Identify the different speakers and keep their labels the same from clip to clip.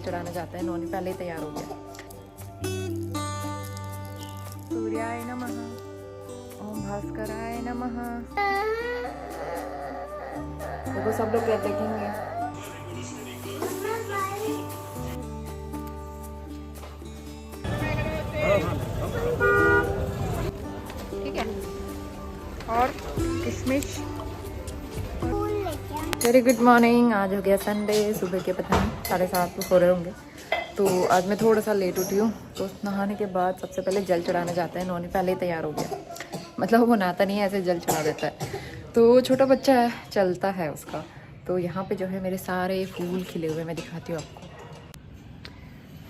Speaker 1: चढ़ाने जाते हैं। नोनी पहले ही तैयार हो गया। सूर्याय नमः, ओम भास्कराय नमः। देखो सब लोग क्या देखेंगे। ठीक है। और किशमिश। Very good morning. आज हो गया संडे। सुबह के पता नहीं 7:30 हो रहे होंगे। तो आज मैं थोड़ा सा लेट उठी हूँ। तो नहाने के बाद सबसे पहले जल चढ़ाने जाते हैं। नोनी पहले ही तैयार हो गया, मतलब वो नहाता नहीं है, ऐसे जल चढ़ा देता है। तो छोटा बच्चा है, चलता है उसका। तो यहाँ पे जो है मेरे सारे फूल खिले हुए, मैं दिखाती हूँ आपको।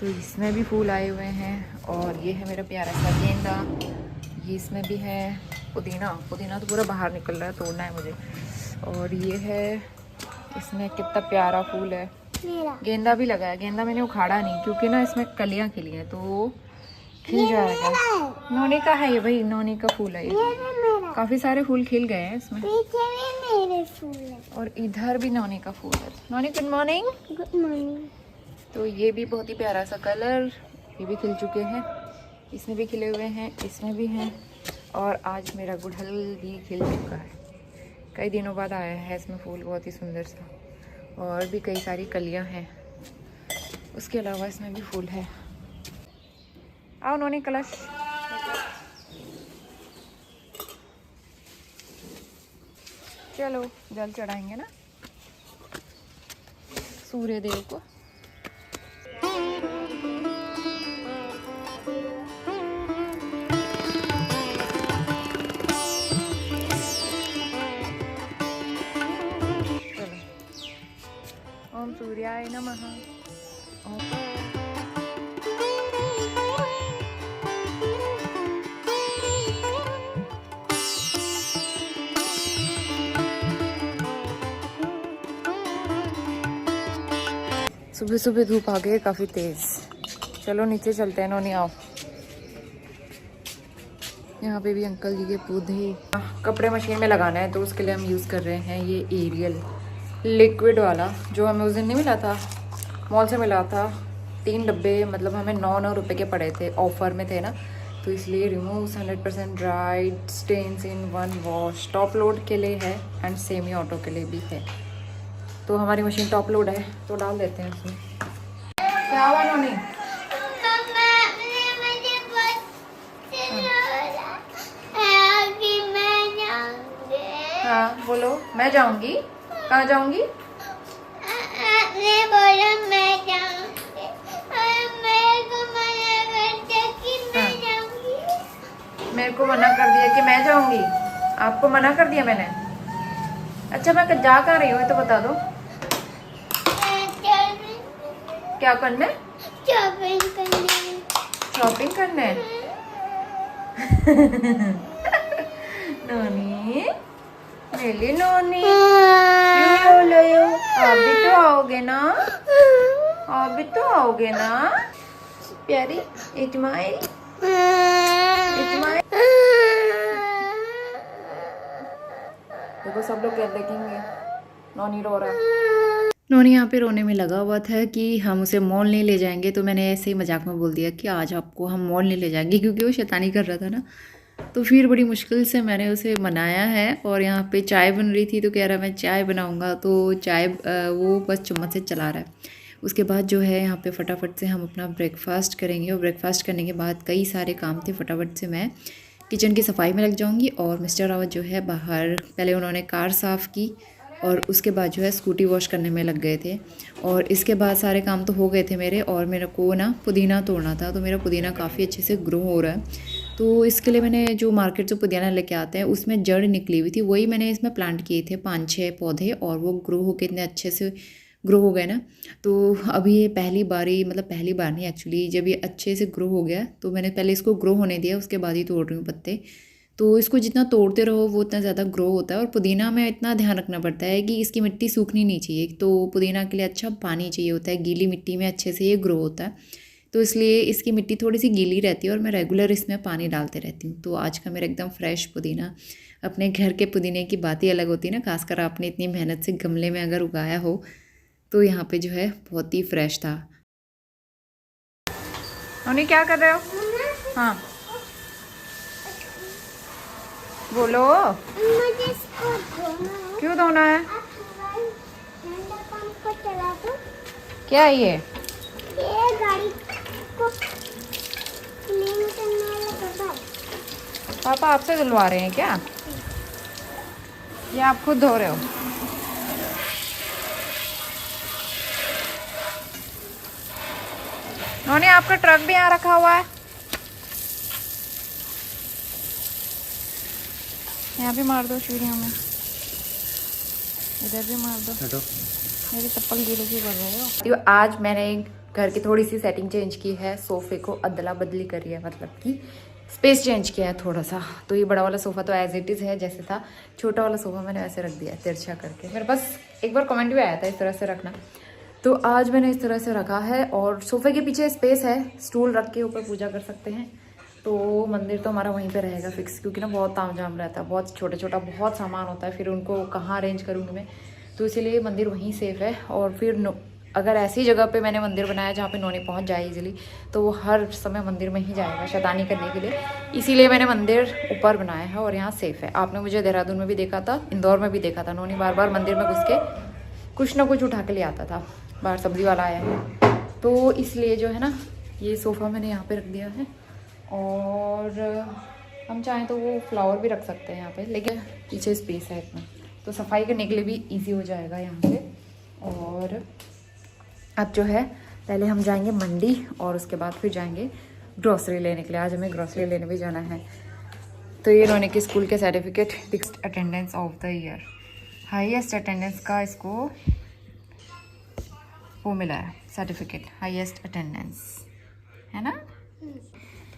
Speaker 1: तो इसमें भी फूल आए हुए हैं। और ये है मेरा प्यारा सा गेंदा, ये इसमें भी है। पुदीना, पुदीना तो पूरा बाहर निकल रहा है, तोड़ना है मुझे। और ये है, इसमें कितना प्यारा फूल है। गेंदा भी लगा है। गेंदा मैंने उखाड़ा नहीं क्योंकि ना इसमें कलियां खिली हैं तो खिल जाएगा। नोनी का है ये, भाई नोनी का फूल है ये। काफी सारे फूल खिल गए हैं इसमें।
Speaker 2: पीछे भी मेरे फूल है।
Speaker 1: और इधर भी नोनी का फूल है। नोनी गुड मॉर्निंग।
Speaker 2: Good morning.
Speaker 1: तो ये भी बहुत ही प्यारा सा कलर, ये भी खिल चुके हैं। इसमें भी खिले हुए हैं, इसमें भी हैं। और आज मेरा गुड़हल भी खिल चुका है। कई दिनों बाद आया है इसमें फूल, बहुत ही सुंदर सा। और भी कई सारी कलियां हैं। उसके अलावा इसमें भी फूल है। आओ नोनी, कलश। चलो जल चढ़ाएंगे ना सूर्य देव को। ओम सूर्याय नमः। सुबह सुबह धूप आ गई है काफ़ी तेज़। चलो नीचे चलते हैं। नोनी आओ। यहाँ पे भी अंकल जी के पौधे। कपड़े मशीन में लगाना है तो उसके लिए हम यूज़ कर रहे हैं ये एरियल लिक्विड वाला, जो हमें उस दिन नहीं मिला था, मॉल से मिला था। 3 डब्बे, मतलब हमें 9 रुपए के पड़े थे, ऑफर में थे ना। तो इसलिए removes 100% dried stains in 1 wash. Top load के लिए है एंड सेमी ऑटो के लिए भी है। तो हमारी मशीन टॉप लोड है तो डाल देते हैं उसमें। क्या हुआ नोनी? हाँ बोलो। मैं जाऊंगी। कहाँ जाऊंगी?
Speaker 2: बोला मैं जाऊंगी। मेरे को मना करते कि मैं जाऊंगी।
Speaker 1: मेरे को मना कर दिया कि मैं जाऊंगी। आपको मना कर दिया मैंने? अच्छा मैं जा कहाँ रही हूँ ये तो बता दो। क्या करना है?
Speaker 2: शॉपिंग करने।
Speaker 1: शॉपिंग करने? नोनी, मेरी नोनी, आप भी तो आओगे ना? आप भी तो आओगे ना प्यारी? इस्माइल, इस्माइल। देखो सब लोग क्या देखेंगे। नोनी रो रहा है। नोनी यहाँ पे रोने में लगा हुआ था कि हम उसे मॉल नहीं ले जाएंगे। तो मैंने ऐसे ही मजाक में बोल दिया कि आज आपको हम मॉल नहीं ले जाएंगे, क्योंकि वो शैतानी कर रहा था ना। तो फिर बड़ी मुश्किल से मैंने उसे मनाया है। और यहाँ पे चाय बन रही थी तो कह रहा मैं चाय बनाऊँगा। तो चाय वो बस चम्मच से चला रहा है। उसके बाद जो है यहाँ पे फटाफट से हम अपना ब्रेकफास्ट करेंगे। और ब्रेकफास्ट करने के बाद कई सारे काम थे, फटाफट से मैं किचन की सफाई में लग जाऊँगी। और मिस्टर रावत जो है बाहर, पहले उन्होंने कार साफ़ की और उसके बाद जो है स्कूटी वॉश करने में लग गए थे। और इसके बाद सारे काम तो हो गए थे मेरे। और मेरे को ना पुदीना तोड़ना था। तो मेरा पुदीना काफ़ी अच्छे से ग्रो हो रहा है। तो इसके लिए मैंने जो मार्केट से पुदीना लेके आते हैं उसमें जड़ निकली हुई थी, वही मैंने इसमें प्लांट किए थे 5-6 पौधे। और वो ग्रो होकर इतने अच्छे से ग्रो हो गए ना। तो अभी ये पहली बारी, मतलब पहली बार नहीं एक्चुअली, जब ये अच्छे से ग्रो हो गया तो मैंने पहले इसको ग्रो होने दिया, उसके बाद ही तोड़ रही हूँ पत्ते। तो इसको जितना तोड़ते रहो वो उतना ज़्यादा ग्रो होता है। और पुदीना में इतना ध्यान रखना पड़ता है कि इसकी मिट्टी सूखनी नहीं चाहिए। तो पुदीना के लिए अच्छा पानी चाहिए होता है, गीली मिट्टी में अच्छे से ये ग्रो होता है। तो इसलिए इसकी मिट्टी थोड़ी सी गीली रहती है और मैं रेगुलर इसमें पानी डालते रहती हूँ। तो आज का मेरा एकदम फ्रेश पुदीना। अपने घर के पुदीने की बात ही अलग होती है ना, खासकर आपने इतनी मेहनत से गमले में अगर उगाया हो। तो यहाँ पे जो है बहुत ही फ्रेश था। नोनी क्या कर रहे हो? हाँ बोलो।
Speaker 2: मुझे इसको धोना है।
Speaker 1: क्यों धोना है?
Speaker 2: ठंडा पानी को चला दो।
Speaker 1: क्या है ये?
Speaker 2: ये गाड़ी को क्लीन करने वाला डब्बा है।
Speaker 1: पापा आपसे धुलवा रहे हैं क्या? या आप खुद धो रहे हो? नोनी आपका ट्रक भी यहाँ रखा हुआ है। यहाँ भी मार दो सीढ़ियों में, इधर भी मार दो। मेरी चप्पल गिरे की कर रहे हो। आज मैंने घर की थोड़ी सी सेटिंग चेंज की है, सोफे को अदला बदली करी है, मतलब कि स्पेस चेंज किया है थोड़ा सा। तो ये बड़ा वाला सोफ़ा तो एज इट इज़ है जैसे था, छोटा वाला सोफ़ा मैंने ऐसे रख दिया तिरछा करके। मेरे पास एक बार कमेंट भी आया था इस तरह से रखना, तो आज मैंने इस तरह से रखा है। और सोफ़े के पीछे स्पेस है, स्टूल रख के ऊपर पूजा कर सकते हैं। तो मंदिर तो हमारा वहीं पे रहेगा फिक्स, क्योंकि ना बहुत तामझाम रहता है, बहुत छोटा छोटा बहुत सामान होता है, फिर उनको कहाँ अरेंज करूँगी मैं, तो इसीलिए मंदिर वहीं सेफ़ है। और फिर अगर ऐसी जगह पे मैंने मंदिर बनाया जहाँ पे नोनी पहुँच जाए इजीली, तो वो हर समय मंदिर में ही जाएगा शैतानी करने के लिए, इसीलिए मैंने मंदिर ऊपर बनाया है और यहाँ सेफ़ है। आपने मुझे देहरादून में भी देखा था, इंदौर में भी देखा था, नोनी बार बार मंदिर में घुस के कुछ ना कुछ उठा के ले आता था। बाहर सब्जी वाला आया है, तो इसलिए जो है ना ये सोफ़ा मैंने यहाँ पे रख दिया है। और हम चाहें तो वो फ्लावर भी रख सकते हैं यहाँ पे, लेकिन पीछे स्पेस है इतना, तो सफाई करने के लिए भी इजी हो जाएगा यहाँ पे। और अब जो है पहले हम जाएंगे मंडी और उसके बाद फिर जाएंगे ग्रॉसरी लेने के लिए। आज हमें ग्रॉसरी लेने भी जाना है। तो ये रोने के स्कूल के certificate, fixed attendance of the year, highest attendance का इसको वो मिला है सर्टिफिकेट, हाईएस्ट अटेंडेंस है ना।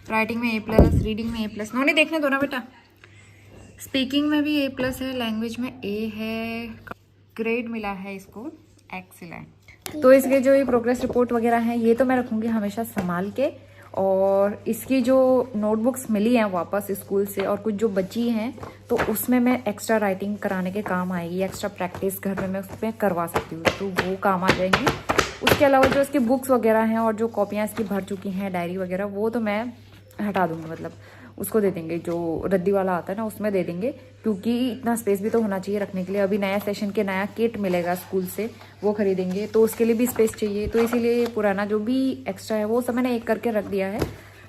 Speaker 1: राइटिंग में A+, रीडिंग में A+, नोनी देखने दो ना बेटा। स्पीकिंग में भी A+ है, लैंग्वेज में A है, ग्रेड मिला है इसको एक्सीलेंट। तो इसके जो ये प्रोग्रेस रिपोर्ट वगैरह है ये तो मैं रखूँगी हमेशा संभाल के। और इसकी जो नोटबुक्स मिली हैं वापस स्कूल से और कुछ जो बची हैं, तो उसमें मैं एक्स्ट्रा राइटिंग कराने के काम आएगी, एक्स्ट्रा प्रैक्टिस घर में मैं उसमें करवा सकती हूँ, तो वो काम आ जाएंगी। उसके अलावा जो इसकी बुक्स वगैरह हैं और जो कॉपियाँ इसकी भर चुकी हैं, डायरी वगैरह, वो तो मैं हटा दूँगी, मतलब उसको दे देंगे, जो रद्दी वाला आता है ना उसमें दे देंगे, क्योंकि इतना स्पेस भी तो होना चाहिए रखने के लिए। अभी नया सेशन के नया किट मिलेगा स्कूल से, वो खरीदेंगे, तो उसके लिए भी स्पेस चाहिए, तो इसीलिए पुराना जो भी एक्स्ट्रा है वो सब मैंने एक करके रख दिया है।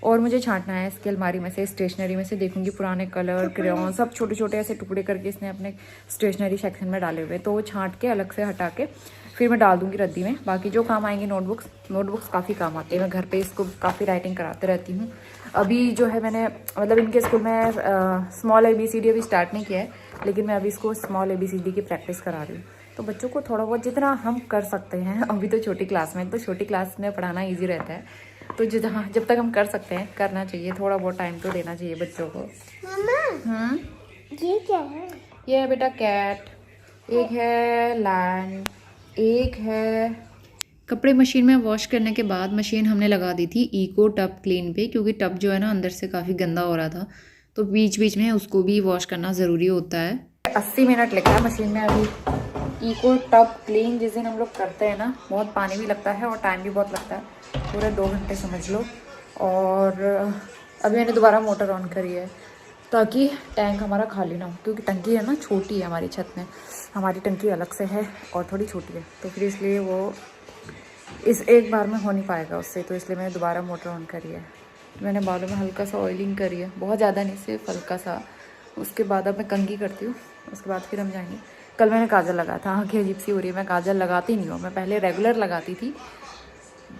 Speaker 1: और मुझे छांटना है इसकी अलमारी में से, स्टेशनरी में से देखूंगी पुराने कलर, क्रेयॉन, सब छोटे छोटे ऐसे टुकड़े करके इसने अपने स्टेशनरी सेक्शन में डाले हुए, तो वो छांट के अलग से हटा के फिर मैं डाल दूंगी रद्दी में। बाकी जो काम आएंगे नोटबुक्स काफ़ी काम आते हैं, मैं घर पे इसको काफ़ी राइटिंग कराते रहती हूँ। अभी जो है मैंने मतलब इनके स्कूल में स्मॉल ABCD अभी स्टार्ट नहीं किया है, लेकिन मैं अभी इसको स्मॉल ABCD की प्रैक्टिस करा रही हूँ। तो बच्चों को थोड़ा बहुत जितना हम कर सकते हैं, अभी तो छोटी क्लास में, तो छोटी क्लास में पढ़ाना ईजी रहता है, तो जब तक हम कर सकते हैं करना चाहिए, थोड़ा बहुत टाइम तो देना चाहिए बच्चों को।
Speaker 2: मम्मा ये क्या है?
Speaker 1: ये है बेटा कैट, एक है लैंड, एक है कपड़े मशीन में वॉश करने के बाद मशीन हमने लगा दी थी इको टब क्लीन पे, क्योंकि टब जो है ना अंदर से काफ़ी गंदा हो रहा था, तो बीच बीच में उसको भी वॉश करना ज़रूरी होता है। 80 मिनट लगता है मशीन में अभी इको टब क्लीन। जिस दिन हम लोग करते हैं ना, बहुत पानी भी लगता है और टाइम भी बहुत लगता है, पूरे 2 घंटे समझ लो। और अभी मैंने दोबारा मोटर ऑन करी है ताकि टैंक हमारा खाली ना हो, क्योंकि टंकी है ना छोटी है हमारी छत में, हमारी टंकी अलग से है और थोड़ी छोटी है, तो फिर इसलिए वो इस एक बार में हो नहीं पाएगा उससे, तो इसलिए मैंने दोबारा मोटर ऑन करी है। मैंने बालों में हल्का सा ऑयलिंग करी है, बहुत ज़्यादा नहीं, सिर्फ हल्का सा। उसके बाद अब मैं कंघी करती हूँ, उसके बाद फिर हम जाएंगे। कल मैंने काजल लगाया था, आँखें अजीब सी हो रही है, मैं काजल लगाती नहीं हूँ, मैं पहले रेगुलर लगाती थी।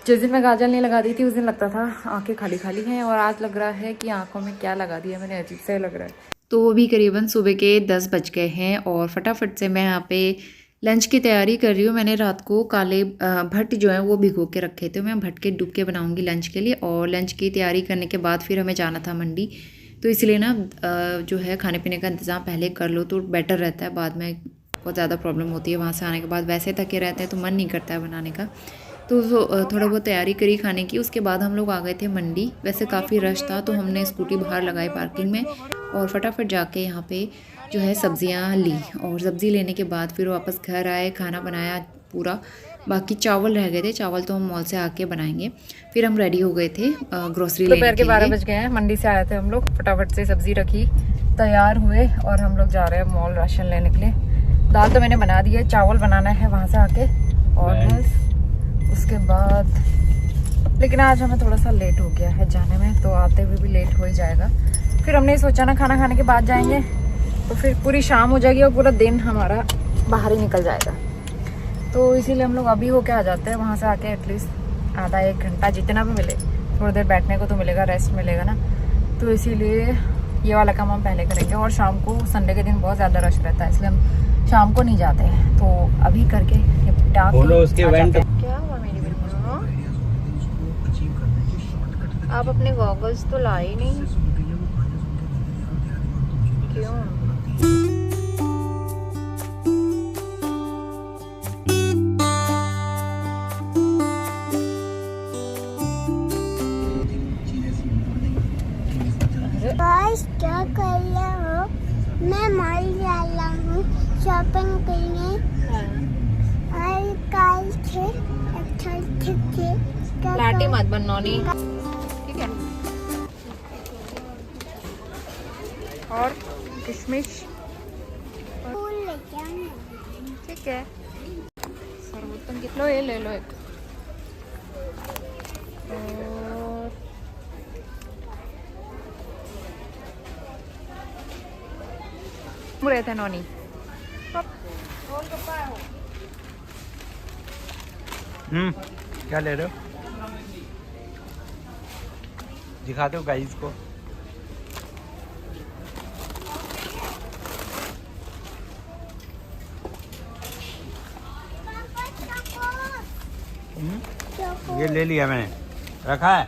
Speaker 1: जिस दिन मैं काजल नहीं लगाती थी उस दिन लगता था आँखें खाली खाली हैं, और आज लग रहा है कि आँखों में क्या लगा दिया मैंने, अजीब सा लग रहा है। तो अभी करीबन सुबह के 10 बज गए हैं और फटाफट से मैं यहाँ पे लंच की तैयारी कर रही हूँ। मैंने रात को काले भट्ट जो है वो भिगो के रखे थे, मैं भट्ट के डुबके बनाऊँगी लंच के लिए। और लंच की तैयारी करने के बाद फिर हमें जाना था मंडी, तो इसलिए ना जो है खाने पीने का इंतज़ाम पहले कर लो तो बेटर रहता है, बाद में बहुत ज़्यादा प्रॉब्लम होती है वहाँ से आने के बाद। वैसे थके रहते हैं तो मन नहीं करता है बनाने का, तो थोड़ा बहुत तैयारी करी खाने की। उसके बाद हम लोग आ गए थे मंडी। वैसे काफ़ी रश था तो हमने स्कूटी बाहर लगाई पार्किंग में और फटाफट जाके यहाँ पे जो है सब्जियाँ ली, और सब्ज़ी लेने के बाद फिर वापस घर आए, खाना बनाया पूरा, बाकी चावल रह गए थे, चावल तो हम मॉल से आके बनाएंगे। फिर हम रेडी हो गए थे ग्रोसरी लेने के लिए। दोपहर के 12 बज गए हैं, मंडी से आए थे हम लोग, फटाफट से सब्जी रखी, तैयार हुए और हम लोग जा रहे हैं मॉल राशन लेने के लिए। दाल तो मैंने बना दी है, चावल बनाना है वहाँ से आके, और बस उसके बाद। लेकिन आज हमें थोड़ा सा लेट हो गया है जाने में, तो आते हुए भी लेट हो ही जाएगा। फिर हमने सोचा ना खाना खाने के बाद जाएंगे तो फिर पूरी शाम हो जाएगी और पूरा दिन हमारा बाहर ही निकल जाएगा। तो इसीलिए हम लोग अभी होके आ जाते हैं वहाँ से आके, एटलीस्ट आधा एक घंटा जितना भी मिले, थोड़ी देर बैठने को तो मिलेगा, रेस्ट मिलेगा ना। तो इसीलिए ये वाला काम हम पहले करेंगे। और शाम को संडे के दिन बहुत ज़्यादा रश रहता है, इसलिए हम शाम को नहीं जाते हैं। तो अभी करके निपटा के क्या हुआ मेरी बिल्कुल। आप अपने गॉगल्स तो लाए नहीं, क्यों?
Speaker 2: गाइस क्या कर रहे हो? मैं मॉल जा रहा हूँ शॉपिंग करने। और कल से अच्छा
Speaker 1: लाटी मत बनौनी, ठीक है? और किशमिश
Speaker 2: फूल लेके आना।
Speaker 1: ठीक है। सर्वोत्तम कितना, ये ले लो एक। और रहे थे नौनी।
Speaker 3: क्या ले रहे हो? दिखाते हो गाइस को। ये ले लिया मैंने, रखा है।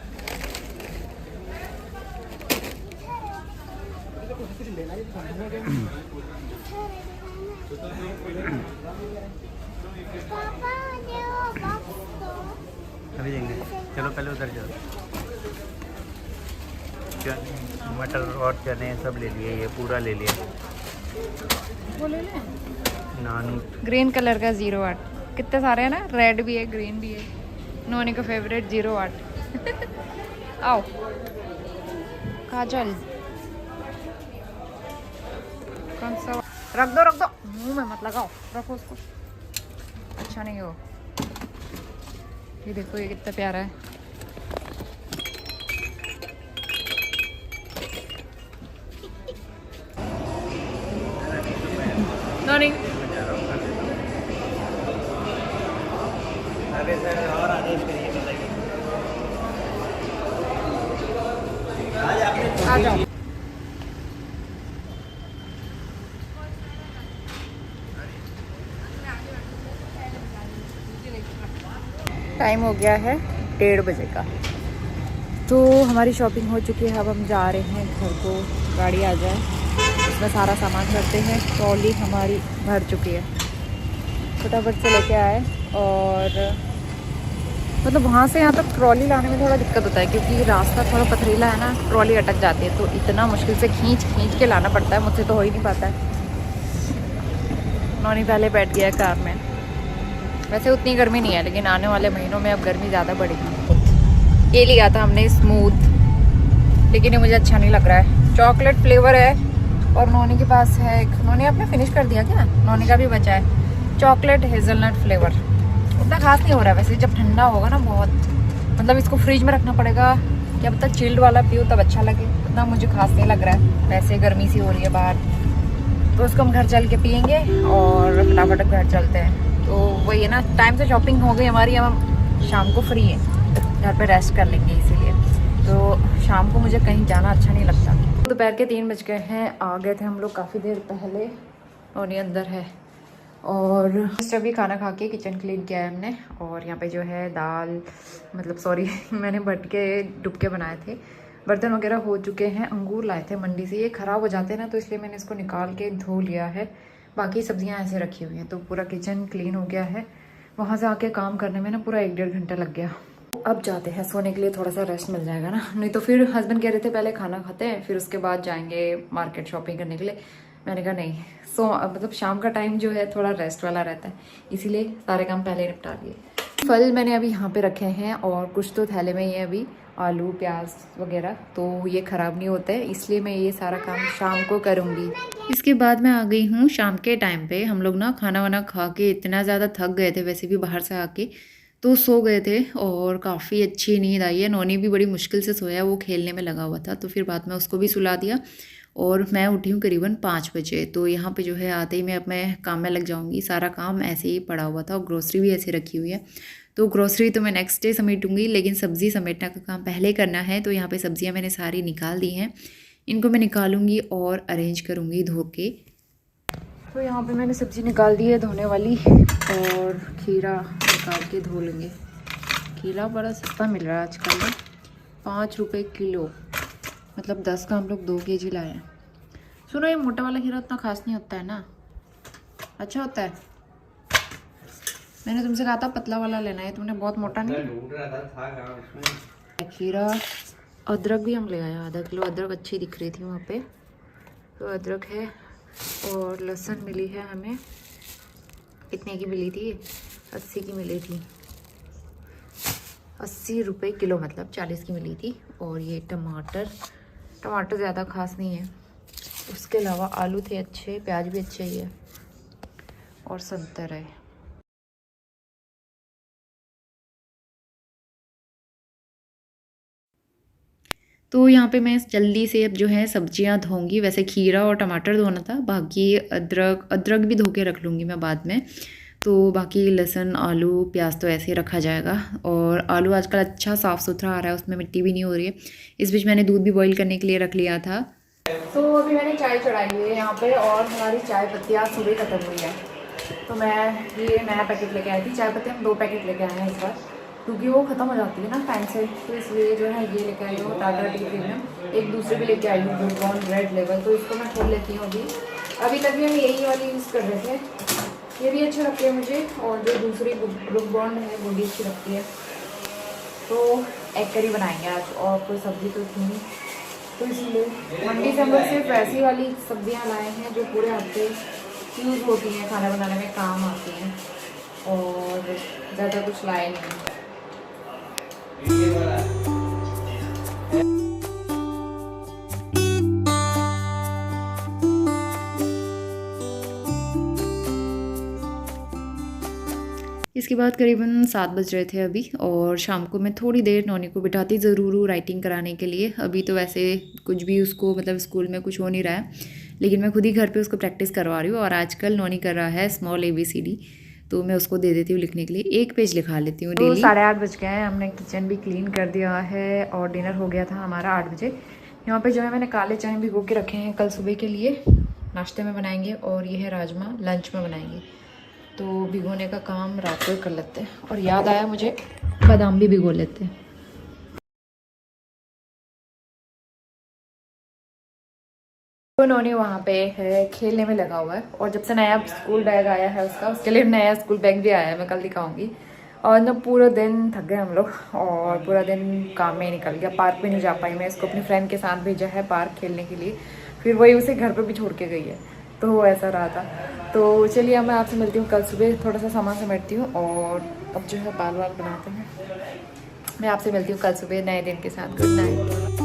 Speaker 2: पापा दो बॉक्स दो।
Speaker 3: अभी देंगे, चलो पहले उधर जाओ। मटर और चने सब ले लिए, ये पूरा ले लिया।
Speaker 1: वो ले लें।
Speaker 3: नान
Speaker 1: ग्रीन कलर का 08, कितने सारे हैं ना, रेड भी है ग्रीन भी है। नोनी का फेवरेट 08। आओ काजल, कौन सा? रख दो मुंह में मत लगाओ, रखो उसको, अच्छा नहीं हो। ये देखो ये कितना प्यारा है। नोनी
Speaker 3: और आदेश करिए, बताइए।
Speaker 1: आ जाओ। टाइम हो गया है 1:30 बजे का, तो हमारी शॉपिंग हो चुकी है। अब हम जा रहे हैं घर को, गाड़ी आ जाए उसमें सारा सामान करते हैं। ट्रॉली हमारी भर चुकी है, फटाफट से लेके आए। और मतलब वहाँ से यहाँ तक ट्रॉली लाने में थोड़ा दिक्कत होता है, क्योंकि रास्ता थोड़ा पथरीला है ना, ट्रॉली अटक जाती है, तो इतना मुश्किल से खींच के लाना पड़ता है। मुझसे तो हो ही नहीं पाता है। नौनी पहले बैठ गया है कार में। वैसे उतनी गर्मी नहीं है, लेकिन आने वाले महीनों में अब गर्मी ज़्यादा बढ़ेगी। ये लिया था हमने स्मूथ, लेकिन ये मुझे अच्छा नहीं लग रहा है। चॉकलेट फ्लेवर है और नौनी के पास है एक, नौनी आपने फिनिश कर दिया क्या? नौनी का भी बचा है, चॉकलेट हेज़लनट फ्लेवर। उतना खास नहीं हो रहा है वैसे, जब ठंडा होगा ना बहुत, मतलब इसको फ्रिज में रखना पड़ेगा, क्या पता चिल्ड वाला पियो तब अच्छा लगे। उतना मुझे खास नहीं लग रहा है, वैसे गर्मी सी हो रही है बाहर, तो उसको हम घर चल के पियेंगे और फटाफट घर चलते हैं। तो वही है ना, टाइम से शॉपिंग हो गई हमारी, अब हम शाम को फ्री है, घर पे रेस्ट कर लेंगे, इसीलिए तो शाम को मुझे कहीं जाना अच्छा नहीं लगता। दोपहर के 3 बज गए हैं, आ गए थे हम लोग काफ़ी देर पहले, और ये अंदर है। और अभी खाना खा के किचन क्लीन किया है हमने, और यहाँ पे जो है दाल, मतलब सॉरी मैंने भट के डुबके बनाए थे। बर्तन वगैरह हो चुके हैं। अंगूर लाए थे मंडी से, ये ख़राब हो जाते हैं ना, तो इसलिए मैंने इसको निकाल के धो लिया है। बाकी सब्जियां ऐसे रखी हुई हैं, तो पूरा किचन क्लीन हो गया है। वहाँ से आके काम करने में ना पूरा 1-1.5 घंटा लग गया। अब जाते हैं सोने के लिए, थोड़ा सा रेस्ट मिल जाएगा ना, नहीं तो फिर हस्बैंड कह रहे थे पहले खाना खाते हैं फिर उसके बाद जाएंगे मार्केट शॉपिंग करने के लिए। मैंने कहा नहीं, सो मतलब शाम का टाइम जो है थोड़ा रेस्ट वाला रहता है, इसीलिए सारे काम पहले निपटा लिए। फल मैंने अभी यहाँ पे रखे हैं और कुछ तो थैले में ही है अभी, आलू प्याज वगैरह, तो ये ख़राब नहीं होता है, इसलिए मैं ये सारा काम शाम को करूँगी। इसके बाद मैं आ गई हूँ शाम के टाइम पे। हम लोग ना खाना वाना खा के इतना ज़्यादा थक गए थे वैसे भी बाहर से आके, तो सो गए थे और काफ़ी अच्छी नींद आई है। नोनी भी बड़ी मुश्किल से सोया, वो खेलने में लगा हुआ था, तो फिर बाद में उसको भी सुला दिया और मैं उठी हूँ करीबन 5 बजे। तो यहाँ पे जो है आते ही मैं अपने काम में लग जाऊँगी। सारा काम ऐसे ही पड़ा हुआ था और ग्रोसरी भी ऐसे रखी हुई है, तो ग्रोसरी तो मैं नेक्स्ट डे समेटूंगी, लेकिन सब्ज़ी समेटने का काम पहले करना है। तो यहाँ पे सब्ज़ियाँ मैंने सारी निकाल दी हैं, इनको मैं निकालूंगी और अरेंज करूँगी धो के। तो यहाँ पे मैंने सब्ज़ी निकाल दी है धोने वाली, और खीरा निकाल के धो लेंगे। खीरा बड़ा सस्ता मिल रहा है आजकल में, 5 रुपये किलो, मतलब 10 का हम लोग 2 kg लाए हैं। सुनो, ये मोटा वाला खीरा उतना खास नहीं होता है ना, अच्छा होता है। मैंने तुमसे कहा था पतला वाला लेना है, तुमने बहुत मोटा नहीं।
Speaker 3: ढूंढ रहा था
Speaker 1: खीरा, अदरक भी हम ले आए, आधा किलो अदरक अच्छी दिख रही थी वहाँ पे, तो अदरक है। और लहसुन मिली है हमें, कितने की मिली थी? 80 की मिली थी, 80 रुपये किलो, मतलब 40 की मिली थी। और ये टमाटर ज़्यादा खास नहीं है। उसके अलावा आलू थे अच्छे, प्याज भी अच्छे ही है, और संतर है। तो यहाँ पे मैं जल्दी से अब जो है सब्जियाँ धोऊंगी। वैसे खीरा और टमाटर धोना था, बाकी अदरक भी धो के रख लूँगी मैं बाद में। तो बाकी लहसुन आलू प्याज तो ऐसे ही रखा जाएगा। और आलू आजकल अच्छा साफ़ सुथरा आ रहा है, उसमें मिट्टी भी नहीं हो रही है। इस बीच मैंने दूध भी बॉईल करने के लिए रख लिया था। तो अभी मैंने चाय चढ़ाई हुई है यहाँ पे, और हमारी चाय पत्ती आज सुबह ख़त्म हुई है, तो मैं ये नया पैकेट लेके आई थी। चाय पत्ती हम 2 पैकेट लेके आए हैं इस बार, क्योंकि वो ख़त्म हो जाती है ना टाइम से, तो इसलिए जो है ये लेके आई हूँ टाटा टी प्रीमियम। एक दूसरे भी लेके आई हूँ ब्लू बॉन्ड रेड लेवल, तो इसको मैं खोल लेती हूँ अभी तक भी हम यही वाली यूज़ कर रहे थे, ये भी अच्छी लगती है मुझे, और जो दूसरी ब्लू बॉन्ड है वो भी अच्छी लगती है। तो एग करी बनाएंगे आज, और कोई सब्ज़ी तो थी नहीं, तो इसलिए मंडी से हम लोग सिर्फ ऐसी वाली सब्जियाँ लाए हैं जो पूरे हफ्ते यूज़ होती हैं, खाना बनाने में काम आती हैं, और ज़्यादा कुछ लाए नहीं। इसके बाद करीबन 7 बज रहे थे अभी, और शाम को मैं थोड़ी देर नोनी को बिठाती ज़रूर हूँ राइटिंग कराने के लिए। अभी तो वैसे कुछ भी उसको मतलब स्कूल में कुछ हो नहीं रहा है, लेकिन मैं खुद ही घर पे उसको प्रैक्टिस करवा रही हूँ। और आजकल नोनी कर रहा है स्मॉल ABCD, तो मैं उसको दे देती हूँ लिखने के लिए, 1 पेज लिखा लेती हूँ डेली। 8:30 बज गए हैं, हमने किचन भी क्लीन कर दिया है, और डिनर हो गया था हमारा 8 बजे। यहाँ पे जो है मैंने काले चने भिगो के रखे हैं, कल सुबह के लिए नाश्ते में बनाएंगे, और ये है राजमा लंच में बनाएंगे। तो भिगोने का काम रात को कर लेते हैं, और याद आया मुझे बादाम भी भिगो लेते हैं। तो नोनी वहाँ पे है खेलने में लगा हुआ है, और जब से नया स्कूल बैग आया है उसका, उसके लिए नया स्कूल बैग भी आया है, मैं कल दिखाऊंगी। और ना पूरा दिन थक गए हम लोग, और पूरा दिन काम में ही निकल गया। पार्क भी नहीं जा पाई मैं, इसको अपनी फ्रेंड के साथ भेजा है पार्क खेलने के लिए, फिर वही उसे घर पे भी छोड़ के गई है, तो वो ऐसा रहा था। तो चलिए अब मैं आपसे मिलती हूँ कल सुबह, थोड़ा सा सामान समेटती हूँ, और अब जो है बाल वाल बनाते हैं। मैं आपसे मिलती हूँ कल सुबह नए दिन के साथ। Good night.